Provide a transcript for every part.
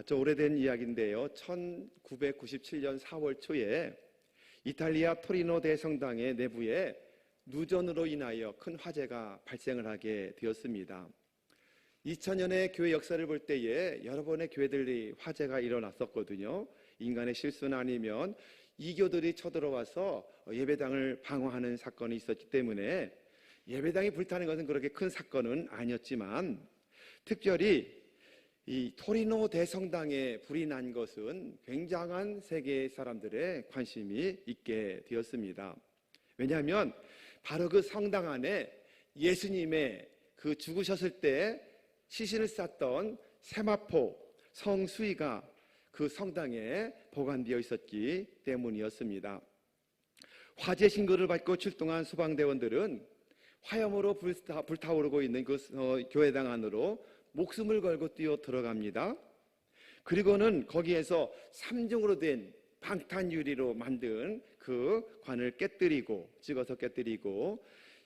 좀 오래된 이야기인데요. 1997년 4월 초에 이탈리아 토리노 대성당의 내부에 누전으로 인하여 큰 화재가 발생을 하게 되었습니다. 2000년의 교회 역사를 볼 때에 여러 번의 교회들이 화재가 일어났었거든요. 인간의 실수나 아니면 이교들이 쳐들어와서 예배당을 방화하는 사건이 있었기 때문에 예배당이 불타는 것은 그렇게 큰 사건은 아니었지만, 특별히 이 토리노 대성당에 불이 난 것은 굉장한 세계 사람들의 관심이 있게 되었습니다. 왜냐하면 바로 그 성당 안에 예수님의 그 죽으셨을 때 시신을 쌌던 세마포 성수이가 그 성당에 보관되어 있었기 때문이었습니다. 화재 신고를 받고 출동한 소방대원들은 화염으로 불타오르고 있는 그 교회당 안으로 목숨을 걸고 뛰어 들어갑니다. 그리고는 거기에서 3중으로 된 방탄 유리로 만든 그 관을 깨뜨리고, 찍어서 깨뜨리고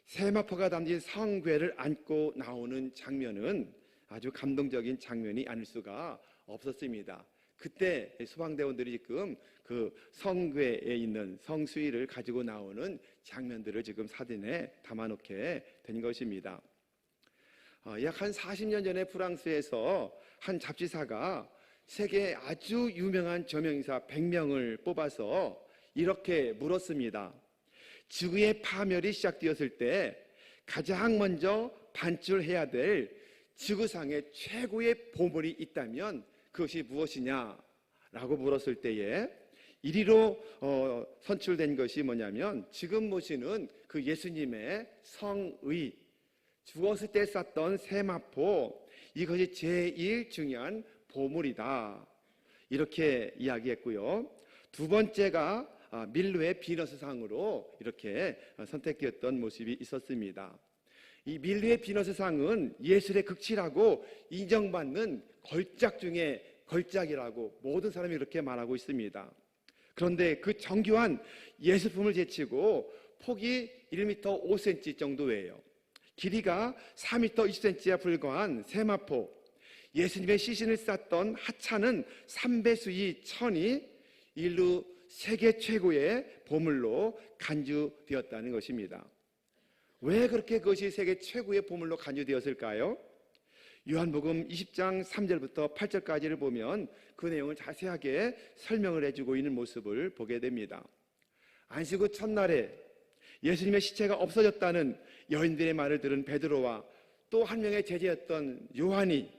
세마포가 담긴 성궤를 안고 나오는 장면은 아주 감동적인 장면이 아닐 수가 없었습니다. 그때 소방대원들이 지금 그 성궤에 있는 성수위를 가지고 나오는 장면들을 지금 사진에 담아놓게 된 것입니다. 약 한 40년 전에 프랑스에서 한 잡지사가 세계에 아주 유명한 저명인사 100명을 뽑아서 이렇게 물었습니다. 지구의 파멸이 시작되었을 때 가장 먼저 반출해야 될 지구상의 최고의 보물이 있다면 그것이 무엇이냐라고 물었을 때에 1위로 선출된 것이 뭐냐면, 지금 보시는 그 예수님의 성의, 죽었을 때 쌌던 세마포, 이것이 제일 중요한 보물이다, 이렇게 이야기했고요. 두 번째가 밀루의 비너스상으로 이렇게 선택되었던 모습이 있었습니다. 이 밀루의 비너스상은 예술의 극치라고 인정받는 걸작 중에 걸작이라고 모든 사람이 이렇게 말하고 있습니다. 그런데 그 정교한 예술품을 제치고 폭이 1m 5cm 정도예요. 길이가 4m 20cm에 불과한 세마포, 예수님의 시신을 쌌던 하찮은 삼배수의 천이 인류 세계 최고의 보물로 간주되었다는 것입니다. 왜 그렇게 그것이 세계 최고의 보물로 간주되었을까요? 요한복음 20장 3절부터 8절까지를 보면 그 내용을 자세하게 설명을 해주고 있는 모습을 보게 됩니다. 안식 후 첫날에 예수님의 시체가 없어졌다는 여인들의 말을 들은 베드로와 또 한 명의 제자였던 요한이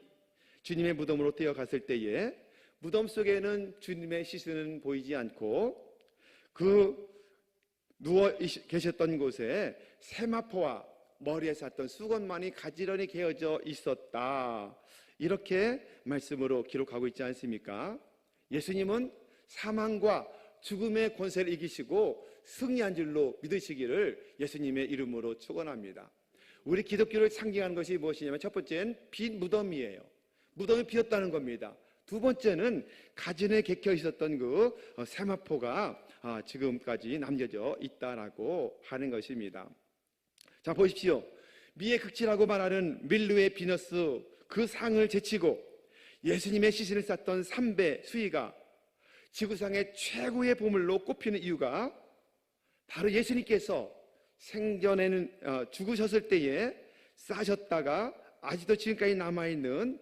주님의 무덤으로 뛰어갔을 때에 무덤 속에는 주님의 시신은 보이지 않고 그 누워 계셨던 곳에 세마포와 머리에 쌌던 수건만이 가지런히 개어져 있었다, 이렇게 말씀으로 기록하고 있지 않습니까? 예수님은 사망과 죽음의 권세를 이기시고 승리한 줄로 믿으시기를 예수님의 이름으로 축원합니다. 우리 기독교를 상징하는 것이 무엇이냐면, 첫 번째는 빈 무덤이에요. 무덤이 비었다는 겁니다. 두 번째는 가진에 개켜 있었던 그 세마포가 지금까지 남겨져 있다라고 하는 것입니다. 자, 보십시오. 미의 극치라고 말하는 밀루의 비너스, 그 상을 제치고 예수님의 시신을 쌌던 삼배 수위가 지구상의 최고의 보물로 꼽히는 이유가 바로 예수님께서 생전에는 죽으셨을 때에 싸셨다가 아직도 지금까지 남아있는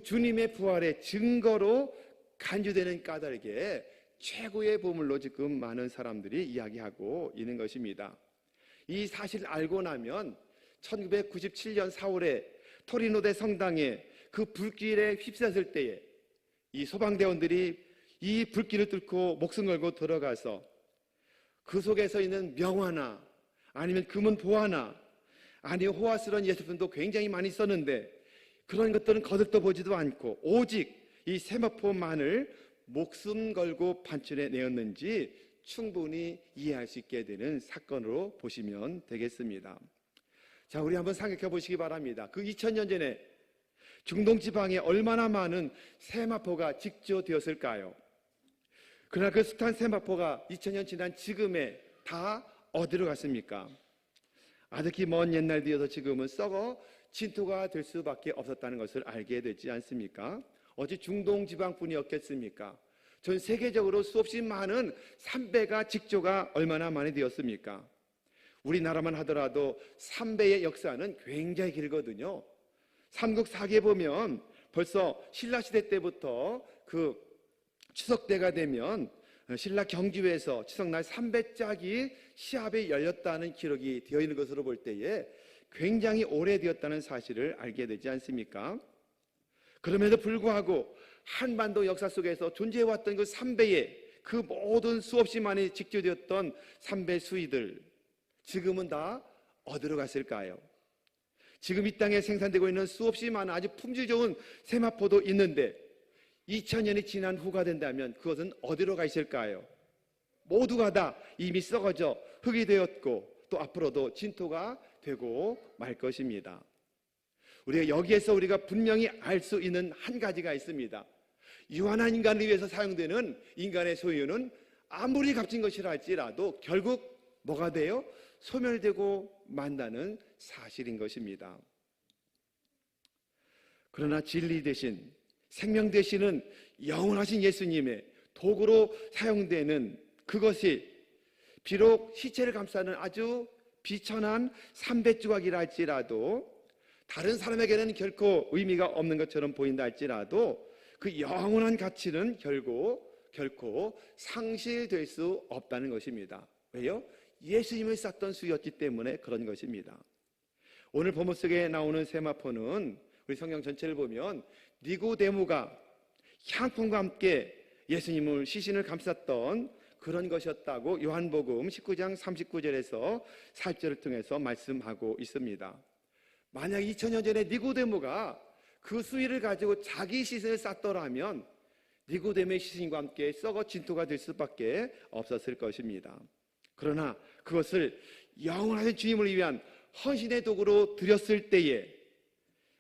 주님의 부활의 증거로 간주되는 까닭에 최고의 보물로 지금 많은 사람들이 이야기하고 있는 것입니다. 이 사실을 알고 나면 1997년 4월에 토리노대 성당에 그 불길에 휩싸였을 때에 이 소방대원들이 이 불길을 뚫고 목숨 걸고 들어가서 그 속에서 있는 명화나 아니면 금은 보화나 아니면 호화스러운 예술품도 굉장히 많이 썼는데 그런 것들은 거들떠 보지도 않고 오직 이 세마포만을 목숨 걸고 반출해 내었는지 충분히 이해할 수 있게 되는 사건으로 보시면 되겠습니다. 자, 우리 한번 생각해 보시기 바랍니다. 그 2000년 전에 중동 지방에 얼마나 많은 세마포가 직조되었을까요? 그러나 그 숱한 세마포가 2000년 지난 지금에 다 어디로 갔습니까? 아득히 먼 옛날 뒤여서 지금은 썩어 진토가 될 수밖에 없었다는 것을 알게 되지 않습니까? 어찌 중동 지방뿐이었겠습니까? 전 세계적으로 수없이 많은 삼배가 직조가 얼마나 많이 되었습니까? 우리나라만 하더라도 삼배의 역사는 굉장히 길거든요. 삼국 사기에 보면 벌써 신라시대 때부터 그 추석 때가 되면 신라 경주에서 추석날 삼배짝이 시합에 열렸다는 기록이 되어 있는 것으로 볼 때에 굉장히 오래되었다는 사실을 알게 되지 않습니까? 그럼에도 불구하고 한반도 역사 속에서 존재해왔던 그 삼배의 그 모든 수없이 많이 직조되었던 삼배 수위들, 지금은 다 어디로 갔을까요? 지금 이 땅에 생산되고 있는 수없이 많은 아주 품질 좋은 세마포도 있는데 2000년이 지난 후가 된다면 그것은 어디로 가 있을까요? 모두가 다 이미 썩어져 흙이 되었고 또 앞으로도 진토가 되고 말 것입니다. 우리가 분명히 알 수 있는 한 가지가 있습니다. 유한한 인간을 위해서 사용되는 인간의 소유는 아무리 값진 것이라 할지라도 결국 뭐가 돼요? 소멸되고 만다는 사실인 것입니다. 그러나 진리 대신 생명 되시는 영원하신 예수님의 도구로 사용되는 그것이 비록 시체를 감싸는 아주 비천한 삼배조각이라 할지라도 다른 사람에게는 결코 의미가 없는 것처럼 보인다 할지라도 그 영원한 가치는 결코 상실될 수 없다는 것입니다. 왜요? 예수님을 쌌던 수였기 때문에 그런 것입니다. 오늘 본문 속에 나오는 세마포는 우리 성경 전체를 보면 니고데모가 향품과 함께 예수님을 시신을 감쌌던 그런 것이었다고 요한복음 19장 39절에서 4절을 통해서 말씀하고 있습니다. 만약 2000년 전에 니고데모가 그 수위를 가지고 자기 시신을 쌌더라면 니고데모의 시신과 함께 썩어 진토가 될 수밖에 없었을 것입니다. 그러나 그것을 영원하신 주님을 위한 헌신의 도구로 드렸을 때에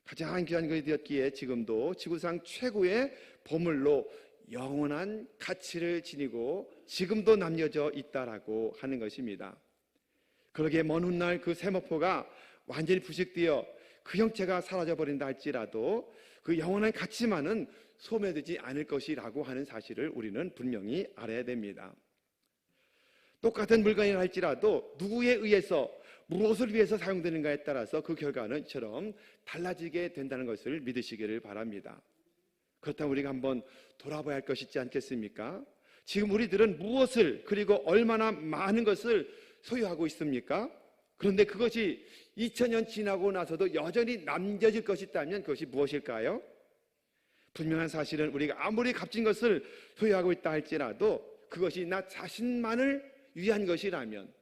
가장 귀한 것이 되었기에 지금도 지구상 최고의 보물로 영원한 가치를 지니고 지금도 남겨져 있다라고 하는 것입니다. 그러기에 먼 훗날 그 세마포가 완전히 부식되어 그 형체가 사라져버린다 할지라도 그 영원한 가치만은 소멸되지 않을 것이라고 하는 사실을 우리는 분명히 알아야 됩니다. 똑같은 물건이라 할지라도 누구에 의해서 무엇을 위해서 사용되는가에 따라서 그 결과는 이처럼 달라지게 된다는 것을 믿으시기를 바랍니다. 그렇다면 우리가 한번 돌아봐야 할 것이 있지 않겠습니까? 지금 우리들은 무엇을 그리고 얼마나 많은 것을 소유하고 있습니까? 그런데 그것이 2000년 지나고 나서도 여전히 남겨질 것이 있다면 그것이 무엇일까요? 분명한 사실은 우리가 아무리 값진 것을 소유하고 있다 할지라도 그것이 나 자신만을 위한 것이라면,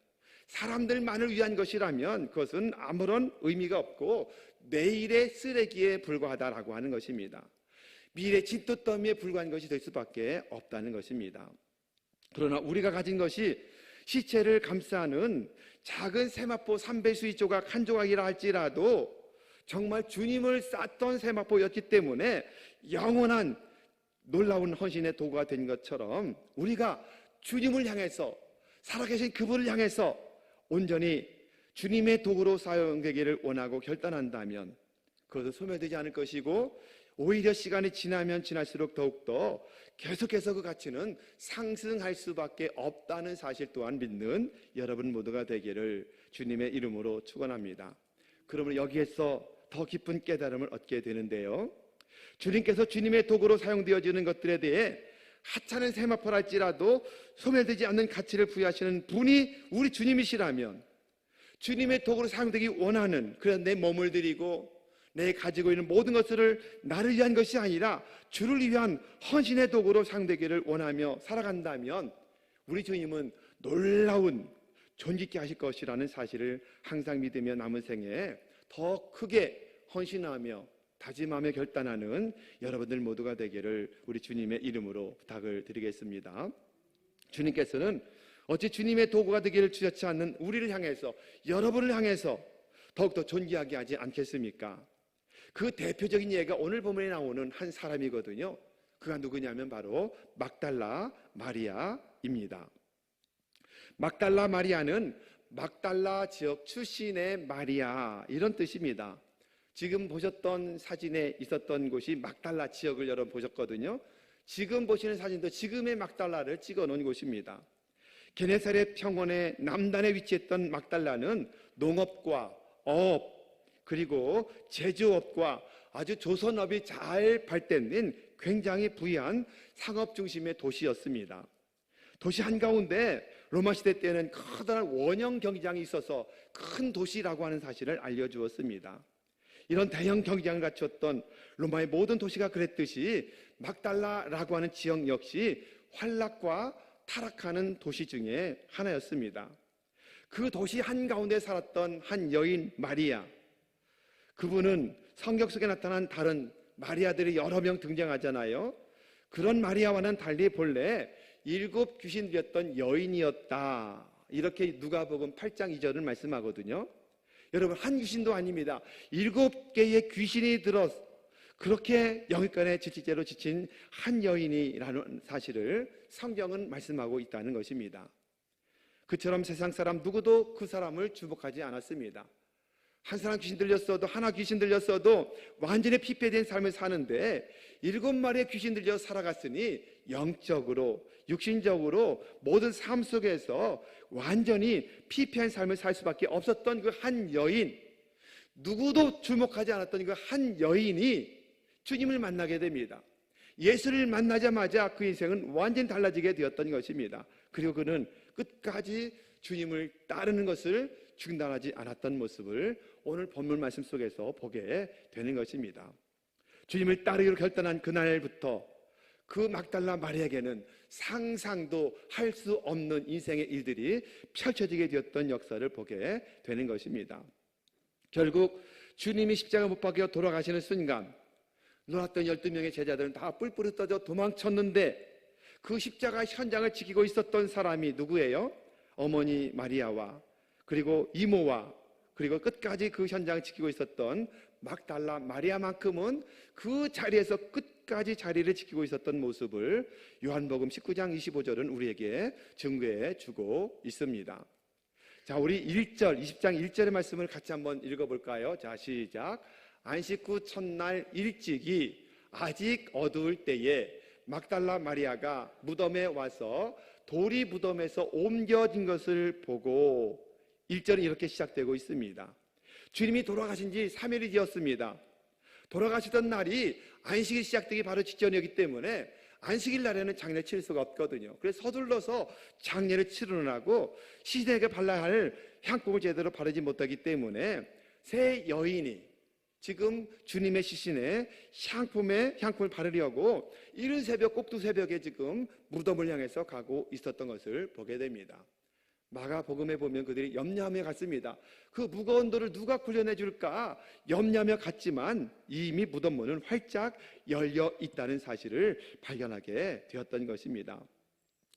사람들만을 위한 것이라면 그것은 아무런 의미가 없고 내일의 쓰레기에 불과하다라고 하는 것입니다. 미래 진토더미에 불과한 것이 될 수밖에 없다는 것입니다. 그러나 우리가 가진 것이 시체를 감싸는 작은 세마포 삼배수이 조각 한 조각이라 할지라도 정말 주님을 쌌던 세마포였기 때문에 영원한 놀라운 헌신의 도구가 된 것처럼 우리가 주님을 향해서, 살아계신 그분을 향해서 온전히 주님의 도구로 사용되기를 원하고 결단한다면 그것은 소멸되지 않을 것이고 오히려 시간이 지나면 지날수록 더욱더 계속해서 그 가치는 상승할 수밖에 없다는 사실 또한 믿는 여러분 모두가 되기를 주님의 이름으로 축원합니다. 그러면 여기에서 더 깊은 깨달음을 얻게 되는데요, 주님께서 주님의 도구로 사용되어지는 것들에 대해 하찮은 세마포랄지라도 소멸되지 않는 가치를 부여하시는 분이 우리 주님이시라면 주님의 도구로 사용되기 원하는, 그런 내 몸을 드리고 내 가지고 있는 모든 것을 나를 위한 것이 아니라 주를 위한 헌신의 도구로 사용되기를 원하며 살아간다면 우리 주님은 놀라운 존귀케 하실 것이라는 사실을 항상 믿으며 남은 생에 더 크게 헌신하며 다짐하며 결단하는 여러분들 모두가 되기를 우리 주님의 이름으로 부탁을 드리겠습니다. 주님께서는 어찌 주님의 도구가 되기를 주저치 않는 우리를 향해서, 여러분을 향해서 더욱더 존귀하게 하지 않겠습니까? 그 대표적인 예가 오늘 본문에 나오는 한 사람이거든요. 그가 누구냐면 바로 막달라 마리아입니다. 막달라 마리아는 막달라 지역 출신의 마리아, 이런 뜻입니다. 지금 보셨던 사진에 있었던 곳이 막달라 지역을 여러분 보셨거든요. 지금 보시는 사진도 지금의 막달라를 찍어 놓은 곳입니다. 게네사렛 평원의 남단에 위치했던 막달라는 농업과 어업 그리고 제조업과 아주 조선업이 잘 발달된 굉장히 부유한 상업 중심의 도시였습니다. 도시 한가운데 로마 시대 때는 커다란 원형 경기장이 있어서 큰 도시라고 하는 사실을 알려주었습니다. 이런 대형 경기장을 갖췄던 로마의 모든 도시가 그랬듯이 막달라라고 하는 지역 역시 환락과 타락하는 도시 중에 하나였습니다. 그 도시 한가운데 살았던 한 여인 마리아, 그분은 성경 속에 나타난 다른 마리아들이 여러 명 등장하잖아요. 그런 마리아와는 달리 본래 7 귀신 들렸던 여인이었다, 이렇게 누가복음 8장 2절을 말씀하거든요. 여러분, 한 귀신도 아닙니다. 7개의 귀신이 들어 그렇게 영육간의 질질제로 지친 한 여인이라는 사실을 성경은 말씀하고 있다는 것입니다. 그처럼 세상 사람 누구도 그 사람을 주목하지 않았습니다. 한 사람 귀신 들렸어도, 하나 귀신 들렸어도 완전히 피폐된 삶을 사는데 7마리의 귀신 들려 살아갔으니 영적으로, 육신적으로 모든 삶 속에서 완전히 피폐한 삶을 살 수밖에 없었던 그 한 여인, 누구도 주목하지 않았던 그 한 여인이 주님을 만나게 됩니다. 예수를 만나자마자 그 인생은 완전히 달라지게 되었던 것입니다. 그리고 그는 끝까지 주님을 따르는 것을 중단하지 않았던 모습을 오늘 본문 말씀 속에서 보게 되는 것입니다. 주님을 따르기로 결단한 그날부터 그 막달라 마리아에게는 상상도 할 수 없는 인생의 일들이 펼쳐지게 되었던 역사를 보게 되는 것입니다. 결국 주님이 십자가 못 박혀 돌아가시는 순간 놀았던 12명의 제자들은 다 뿔뿔이 떠져 도망쳤는데 그 십자가 현장을 지키고 있었던 사람이 누구예요? 어머니 마리아와 그리고 이모와 그리고 끝까지 그 현장을 지키고 있었던 막달라 마리아만큼은 그 자리에서 끝까지 자리를 지키고 있었던 모습을 요한복음 19장 25절은 우리에게 증거해 주고 있습니다. 자, 우리 1절, 20장 1절의 말씀을 같이 한번 읽어볼까요? 자, 시작. 안식 후 첫날 일찍이 아직 어두울 때에 막달라 마리아가 무덤에 와서 돌이 무덤에서 옮겨진 것을 보고, 1절은 이렇게 시작되고 있습니다. 주님이 돌아가신 지 3일이 되었습니다. 돌아가시던 날이 안식이 시작되기 바로 직전이었기 때문에 안식일 날에는 장례를 치를 수가 없거든요. 그래서 서둘러서 장례를 치르느라고 시신에게 발라야 할 향품을 제대로 바르지 못하기 때문에 세 여인이 지금 주님의 시신에 향품을 바르려고 이른 새벽, 꼭두 새벽에 지금 무덤을 향해서 가고 있었던 것을 보게 됩니다. 마가복음에 보면 그들이 염려하며 갔습니다. 그 무거운 돌을 누가 굴려내 줄까 염려하며 갔지만 이미 무덤 문은 활짝 열려 있다는 사실을 발견하게 되었던 것입니다.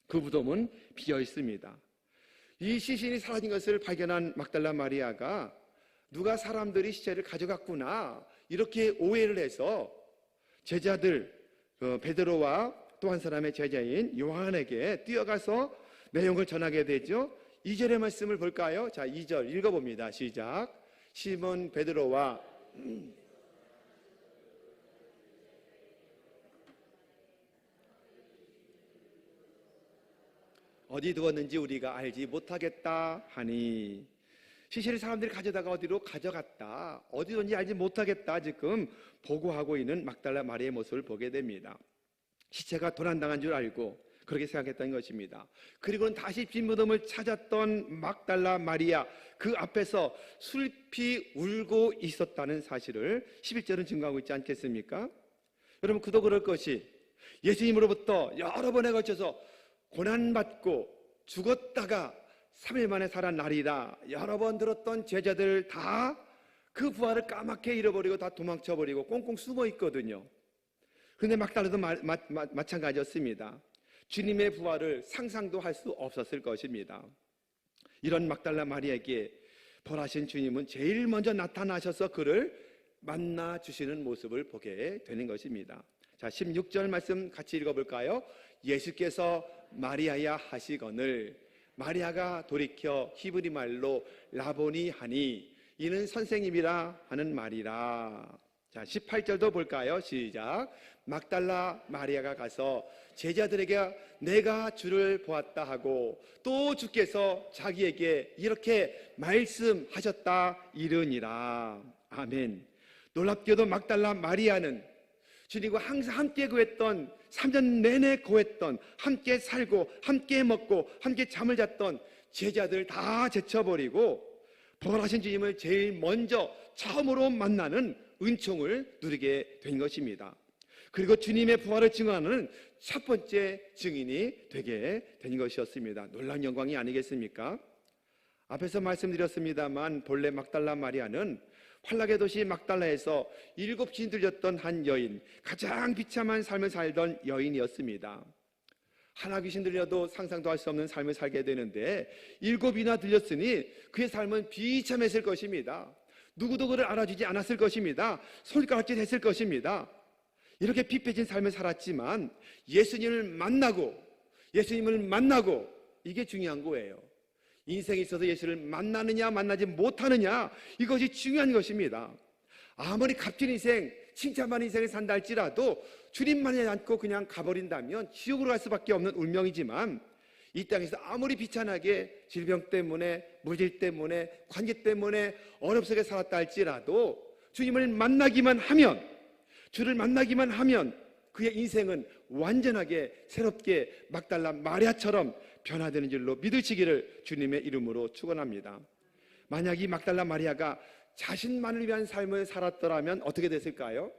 그 무덤은 비어 있습니다. 이 시신이 사라진 것을 발견한 막달라 마리아가 누가 사람들이 시체를 가져갔구나 이렇게 오해를 해서 제자들 베드로와 또 한 사람의 제자인 요한에게 뛰어가서 내용을 전하게 되죠. 2절의 말씀을 볼까요? 자, 2절 읽어봅니다. 시작. 시몬 베드로와 어디 두었는지 우리가 알지 못하겠다 하니, 시신을 사람들이 가져다가 어디로 가져갔다, 어디 뒀는지 알지 못하겠다 지금 보고하고 있는 막달라 마리아의 모습을 보게 됩니다. 시체가 도난당한 줄 알고 그렇게 생각했던 것입니다. 그리고는 다시 빈 무덤을 찾았던 막달라 마리아, 그 앞에서 슬피 울고 있었다는 사실을 11절은 증거하고 있지 않겠습니까? 여러분, 그도 그럴 것이 예수님으로부터 여러 번에 걸쳐서 고난받고 죽었다가 3일 만에 살아나리라 여러 번 들었던 제자들 다 그 부활을 까맣게 잃어버리고 다 도망쳐버리고 꽁꽁 숨어 있거든요. 그런데 막달라도 마찬가지였습니다. 주님의 부활을 상상도 할 수 없었을 것입니다. 이런 막달라 마리아에게 벌하신 주님은 제일 먼저 나타나셔서 그를 만나주시는 모습을 보게 되는 것입니다. 자, 16절 말씀 같이 읽어볼까요? 예수께서 마리아야 하시거늘, 마리아가 돌이켜 히브리 말로 라보니 하니 이는 선생님이라 하는 말이라. 자, 18절도 볼까요? 시작. 막달라 마리아가 가서 제자들에게 내가 주를 보았다 하고 또 주께서 자기에게 이렇게 말씀하셨다 이르니라. 아멘. 놀랍게도 막달라 마리아는 주님과 항상 함께 구했던, 3년 내내 구했던, 함께 살고 함께 먹고 함께 잠을 잤던 제자들 다 제쳐버리고 부활하신 주님을 제일 먼저 처음으로 만나는 은총을 누리게 된 것입니다. 그리고 주님의 부활을 증언하는 첫 번째 증인이 되게 된 것이었습니다. 놀라운 영광이 아니겠습니까? 앞에서 말씀드렸습니다만 본래 막달라 마리아는 환락의 도시 막달라에서 7 귀신 들렸던 한 여인, 가장 비참한 삶을 살던 여인이었습니다. 하나 귀신 들려도 상상도 할 수 없는 삶을 살게 되는데 7이나 들렸으니 그의 삶은 비참했을 것입니다. 누구도 그를 알아주지 않았을 것입니다. 손가락질 했을 것입니다. 이렇게 핍해진 삶을 살았지만 예수님을 만나고 이게 중요한 거예요. 인생에 있어서 예수를 만나느냐 만나지 못하느냐, 이것이 중요한 것입니다. 아무리 값진 인생, 칭찬받는 인생을 산다 할지라도 주님만이 않고 그냥 가버린다면 지옥으로 갈 수밖에 없는 운명이지만, 이 땅에서 아무리 비참하게 질병 때문에, 물질 때문에, 관계 때문에 어렵 속에 살았다 할지라도 주님을 만나기만 하면, 주를 만나기만 하면 그의 인생은 완전하게 새롭게 막달라 마리아처럼 변화되는 줄로 믿으시기를 주님의 이름으로 축원합니다. 만약 이 막달라 마리아가 자신만을 위한 삶을 살았더라면 어떻게 됐을까요?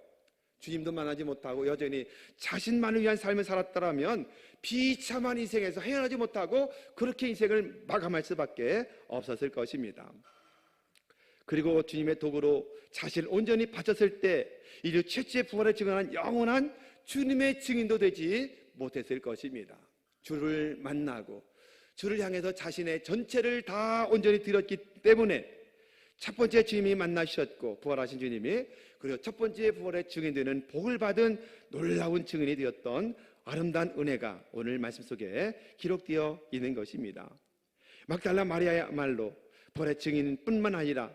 주님도 만나지 못하고 여전히 자신만을 위한 삶을 살았더라면 비참한 인생에서 헤어나지 못하고 그렇게 인생을 마감할 수밖에 없었을 것입니다. 그리고 주님의 도구로 자신을 온전히 바쳤을 때 인류 최초의 부활을 증언한 영원한 주님의 증인도 되지 못했을 것입니다. 주를 만나고 주를 향해서 자신의 전체를 다 온전히 드렸기 때문에 첫 번째 주님이 만나셨고 부활하신 주님이, 그리고 첫 번째 부활의 증인되는 복을 받은 놀라운 증인이 되었던 아름다운 은혜가 오늘 말씀 속에 기록되어 있는 것입니다. 막달라 마리아야말로 부활의 증인뿐만 아니라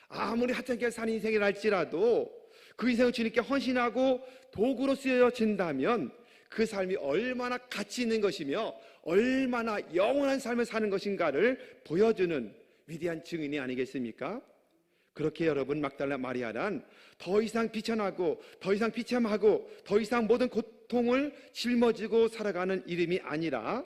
아무리 하찮게 산 인생이라 할지라도 그 인생을 주님께 헌신하고 도구로 쓰여진다면 그 삶이 얼마나 가치 있는 것이며 얼마나 영원한 삶을 사는 것인가를 보여주는 위대한 증인이 아니겠습니까? 그렇게 여러분, 막달라 마리아란 더 이상 비천하고 더 이상 비참하고 더 이상 모든 고통을 짊어지고 살아가는 이름이 아니라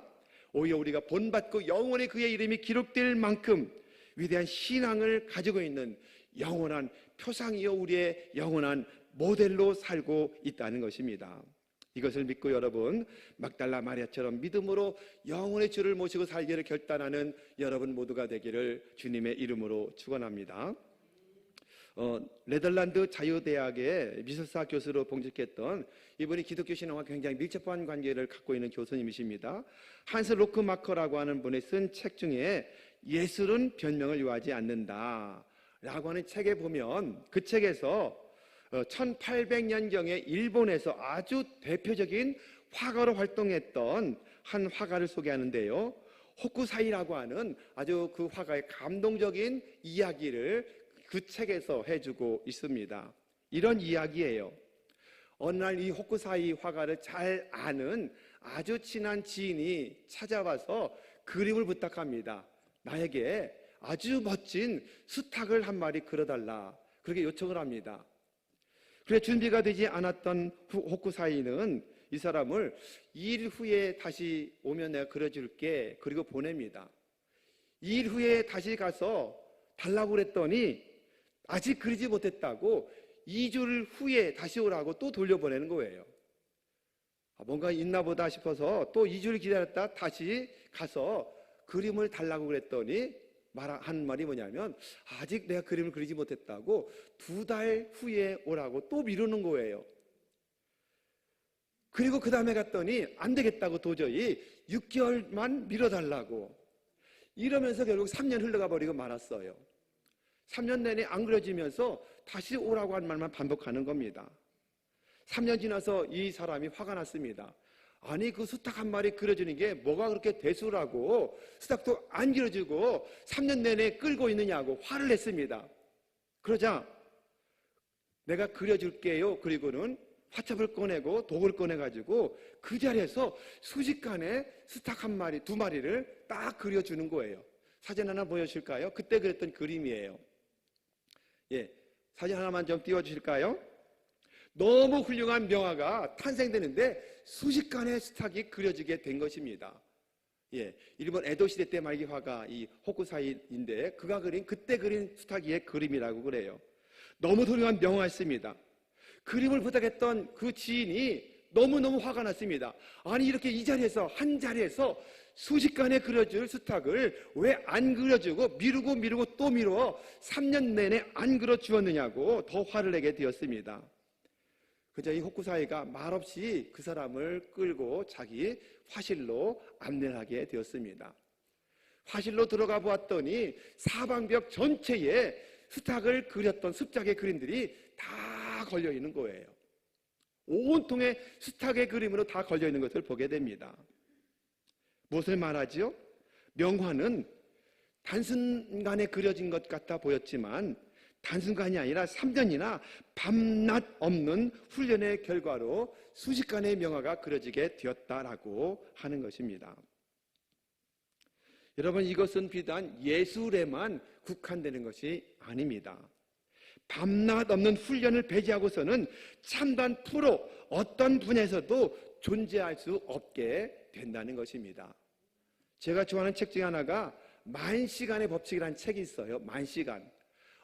오히려 우리가 본받고 영원히 그의 이름이 기록될 만큼 위대한 신앙을 가지고 있는 영원한 표상이요 우리의 영원한 모델로 살고 있다는 것입니다. 이것을 믿고 여러분, 막달라 마리아처럼 믿음으로 영원의 주를 모시고 살기를 결단하는 여러분 모두가 되기를 주님의 이름으로 축원합니다. 네덜란드 자유대학의 미술사 교수로 봉직했던 이분이 기독교 신앙과 굉장히 밀접한 관계를 갖고 있는 교수님이십니다. 한스 로크마커라고 하는 분이 쓴 책 중에 예술은 변명을 요하지 않는다 라고 하는 책에 보면, 그 책에서 1800년경에 일본에서 아주 대표적인 화가로 활동했던 한 화가를 소개하는데요, 호쿠사이라고 하는 아주 그 화가의 감동적인 이야기를 그 책에서 해주고 있습니다. 이런 이야기예요. 어느 날 이 호쿠사이 화가를 잘 아는 아주 친한 지인이 찾아와서 그림을 부탁합니다. 나에게 아주 멋진 수탉을 한 마리 그려달라, 그렇게 요청을 합니다. 그래 준비가 되지 않았던 호쿠사이는 이 사람을 2일 후에 다시 오면 내가 그려줄게, 그리고 보냅니다. 2일 후에 다시 가서 달라고 그랬더니 아직 그리지 못했다고 2주일 후에 다시 오라고 또 돌려보내는 거예요. 뭔가 있나 보다 싶어서 또 2주를 기다렸다 다시 가서 그림을 달라고 그랬더니 한 말이 뭐냐면, 아직 내가 그림을 그리지 못했다고 2달 후에 오라고 또 미루는 거예요. 그리고 그 다음에 갔더니 안 되겠다고 도저히 6개월만 미뤄달라고, 이러면서 결국 3년 흘러가 버리고 말았어요. 3년 내내 안 그려지면서 다시 오라고 한 말만 반복하는 겁니다. 3년 지나서 이 사람이 화가 났습니다. 아니 그 수탉 한 마리 그려주는 게 뭐가 그렇게 대수라고 수탉도 안 그려주고 3년 내내 끌고 있느냐고 화를 냈습니다. 그러자 내가 그려줄게요. 그리고는 화첩을 꺼내고 독을 꺼내가지고 그 자리에서 순식간에 스탁 한 마리, 두 마리를 딱 그려주는 거예요. 사진 하나 보여주실까요? 그때 그렸던 그림이에요. 예, 사진 하나만 좀 띄워주실까요? 너무 훌륭한 명화가 탄생되는데 순식간에 스탁이 그려지게 된 것입니다. 예, 일본 에도 시대 때 말기 화가 이 호쿠사이인데 그가 그때 그린 스타기의 그림이라고 그래요. 너무 훌륭한 명화였습니다. 그림을 부탁했던 그 지인이 너무너무 화가 났습니다. 아니 이렇게 이 자리에서 한 자리에서 순식간에 그려줄 스탁을 왜 안 그려주고 미루고 또 미루어 3년 내내 안 그려주었느냐고 더 화를 내게 되었습니다. 그저 이 호쿠사이가 말없이 그 사람을 끌고 자기 화실로 안내하게 되었습니다. 화실로 들어가 보았더니 사방벽 전체에 스탁을 그렸던 습작의 그림들이 다 걸려 있는 거예요. 온통에 스탁의 그림으로 다 걸려 있는 것을 보게 됩니다. 무엇을 말하지요? 명화는 단순간에 그려진 것 같아 보였지만 단순간이 아니라 3년이나 밤낮 없는 훈련의 결과로 순식간에 명화가 그려지게 되었다라고 하는 것입니다. 여러분, 이것은 비단 예술에만 국한되는 것이 아닙니다. 밤낮 없는 훈련을 배제하고서는 참단 프로 어떤 분야에서도 존재할 수 없게 된다는 것입니다. 제가 좋아하는 책 중에 하나가 만시간의 법칙이라는 책이 있어요. 만시간.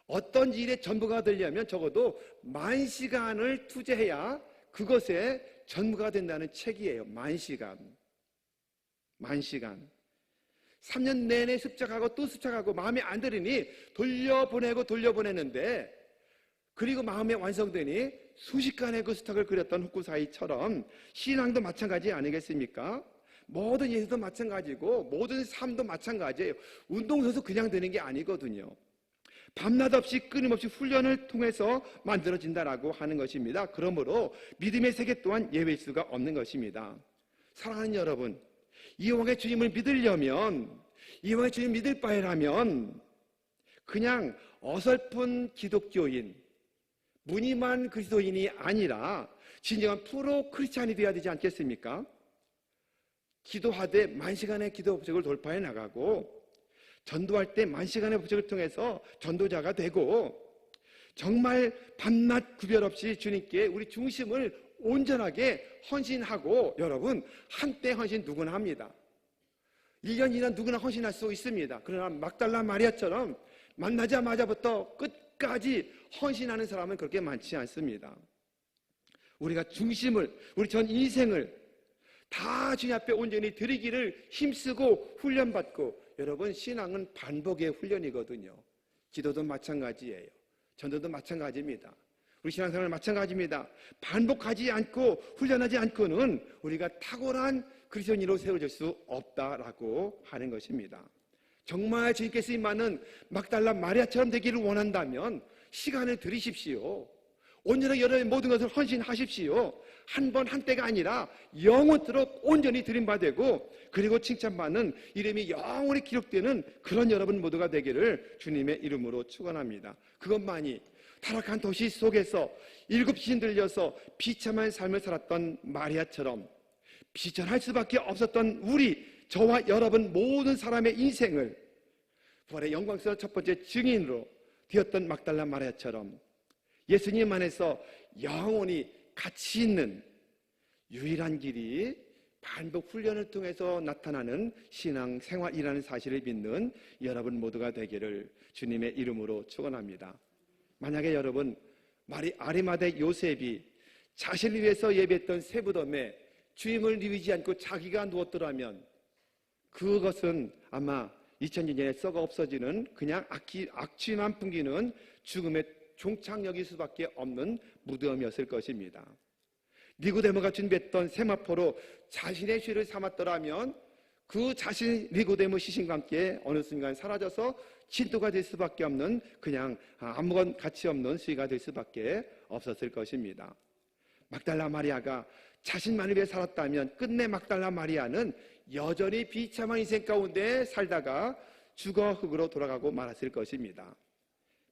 어떤 일의 전부가 되려면 적어도 만시간을 투자해야 그것의 전부가 된다는 책이에요. 만시간. 3년 내내 습작하고 또 습작하고 마음에 안 들으니 돌려보내는데 그리고 마음에 완성되니 순식간에 그 스탁을 그렸던 호쿠사이처럼 신앙도 마찬가지 아니겠습니까? 모든 예술도 마찬가지고 모든 삶도 마찬가지예요. 운동선수 그냥 되는 게 아니거든요. 밤낮 없이 끊임없이 훈련을 통해서 만들어진다라고 하는 것입니다. 그러므로 믿음의 세계 또한 예외일 수가 없는 것입니다. 사랑하는 여러분, 이왕의 주님을 믿으려면, 이왕의 주님 믿을 바에라면 그냥 어설픈 기독교인, 무늬만 그리스도인이 아니라 진정한 프로 크리스찬이 되어야 되지 않겠습니까? 기도하되 만시간의 기도 법칙을 돌파해 나가고 전도할 때 만시간의 법칙을 통해서 전도자가 되고 정말 밤낮 구별 없이 주님께 우리 중심을 온전하게 헌신하고, 여러분, 한때 헌신 누구나 합니다. 1년, 2년 누구나 헌신할 수 있습니다. 그러나 막달라 마리아처럼 만나자마자부터 끝까지 헌신하는 사람은 그렇게 많지 않습니다. 우리가 중심을, 우리 전 인생을 다 주님 앞에 온전히 드리기를 힘쓰고 훈련받고, 여러분, 신앙은 반복의 훈련이거든요. 기도도 마찬가지예요. 전도도 마찬가지입니다. 우리 신앙생활은 마찬가지입니다. 반복하지 않고 훈련하지 않고는 우리가 탁월한 그리스도인으로 세워질 수 없다라고 하는 것입니다. 정말 주님께 쓰임받는 막달라 마리아처럼 되기를 원한다면 시간을 들이십시오. 온전하게 여러분의 모든 것을 헌신하십시오. 한 번 한때가 아니라 영원토록 온전히 드림받고 그리고 칭찬받는 이름이 영원히 기록되는 그런 여러분 모두가 되기를 주님의 이름으로 축원합니다. 그것만이 타락한 도시 속에서 7 시인 들려서 비참한 삶을 살았던 마리아처럼 비전할 수밖에 없었던 저와 여러분 모든 사람의 인생을 부활의 영광스러운 첫 번째 증인으로 되었던 막달라 마리아처럼 예수님 안에서 영원히 가치 있는 유일한 길이 반복 훈련을 통해서 나타나는 신앙 생활이라는 사실을 믿는 여러분 모두가 되기를 주님의 이름으로 축원합니다. 만약에 여러분, 아리마대 요셉이 자신을 위해서 예배했던 세부덤에 주임을 누이지 않고 자기가 누웠더라면 그것은 아마 2000년에 썩어 없어지는 그냥 악취만 풍기는 죽음의 종착역일 수밖에 없는 무덤이었을 것입니다. 니고데모가 준비했던 세마포로 자신의 죄를 삼았더라면 그 자신 니고데모 시신과 함께 어느 순간 사라져서 진토가 될 수밖에 없는 그냥 아무런 가치 없는 수위가 될 수밖에 없었을 것입니다. 막달라 마리아가 자신만을 위해 살았다면 끝내 막달라 마리아는 여전히 비참한 인생 가운데 살다가 죽어 흙으로 돌아가고 말았을 것입니다.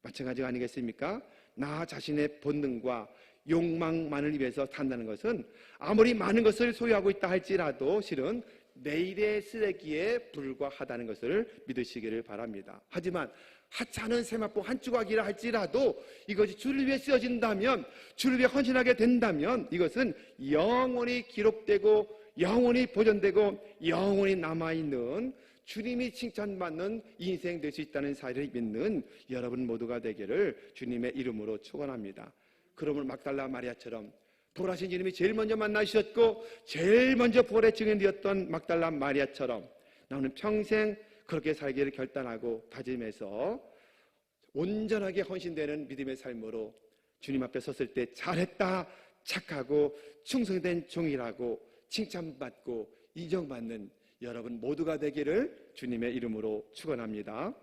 마찬가지가 아니겠습니까? 나 자신의 본능과 욕망만을 위해서 산다는 것은 아무리 많은 것을 소유하고 있다 할지라도 실은 내일의 쓰레기에 불과하다는 것을 믿으시기를 바랍니다. 하지만 하찮은 세마포 한 조각이라 할지라도 이것이 주를 위해 쓰여진다면, 주를 위해 헌신하게 된다면 이것은 영원히 기록되고 영원히 보존되고 영원히 남아있는 주님이 칭찬받는 인생 될 수 있다는 사실을 믿는 여러분 모두가 되기를 주님의 이름으로 축원합니다. 그러므로 막달라 마리아처럼 부활하신 주님이 제일 먼저 만나주셨고 제일 먼저 부활의 증인되었던 막달라 마리아처럼 나는 평생 그렇게 살기를 결단하고 다짐해서 온전하게 헌신되는 믿음의 삶으로 주님 앞에 섰을 때 잘했다, 착하고 충성된 종이라고 칭찬받고 인정받는 여러분 모두가 되기를 주님의 이름으로 축원합니다.